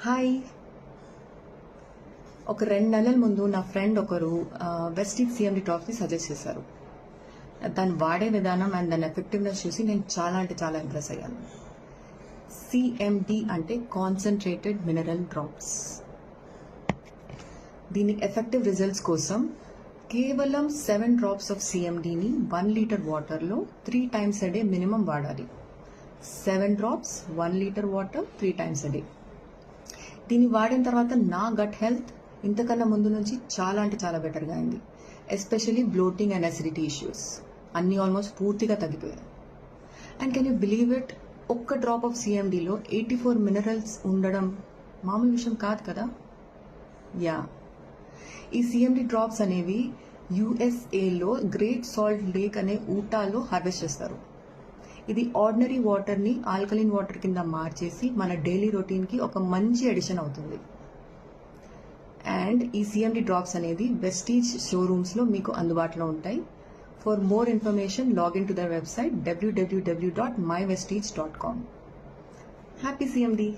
Hi. ఒక 2 నెలల ముందు నా ఫ్రెండ్ ఒకరు వెస్టీజ్ సిఎండి డ్రాప్స్ని సజెస్ట్ చేశారు. దాన్ని వాడే విధానం అండ్ దాని ఎఫెక్టివ్నెస్ చూసి నేను చాలా ఇంప్రెస్ అయ్యాను. సిఎండి అంటే కాన్సన్ట్రేటెడ్ మినరల్ డ్రాప్స్. దీని ఎఫెక్టివ్ రిజల్ట్స్ కోసం కేవలం 7 డ్రాప్స్ ఆఫ్ సిఎండిని 1 లీటర్ వాటర్లో 3 times a day మినిమం వాడాలి. 7 drops 1 litre water 3 times a day. దీన్ని వాడిన తర్వాత నా గట్ హెల్త్ ఇంతకన్నా ముందు నుంచి చాలా బెటర్గా అయింది. Especially bloating and acidity issues అన్నీ ఆల్మోస్ట్ పూర్తిగా తగ్గిపోయాయి. And can you believe it, ఒక్క డ్రాప్ ఆఫ్ సిఎండిలో 84 మినరల్స్ ఉండడం మామూలు విషయం కాదు కదా. యా, ఈ సిఎండి డ్రాప్స్ అనేవి యుఎస్ఏలో గ్రేట్ సాల్ట్ లేక్ అనే ఊటాలో హార్వెస్ట్ చేస్తారు. ఇది ఆర్డినరీ వాటర్ని ఆల్కలిన్ వాటర్ కింద మార్చేసి మన డైలీ రొటీన్కి ఒక మంచి అడిషన్ అవుతుంది. అండ్ ఈ సిఎండి డ్రాప్స్ అనేది వెస్టీజ్ షోరూమ్స్లో మీకు అందుబాటులో ఉంటాయి. For more information login to the website www.mywestige.com. Happy CMD.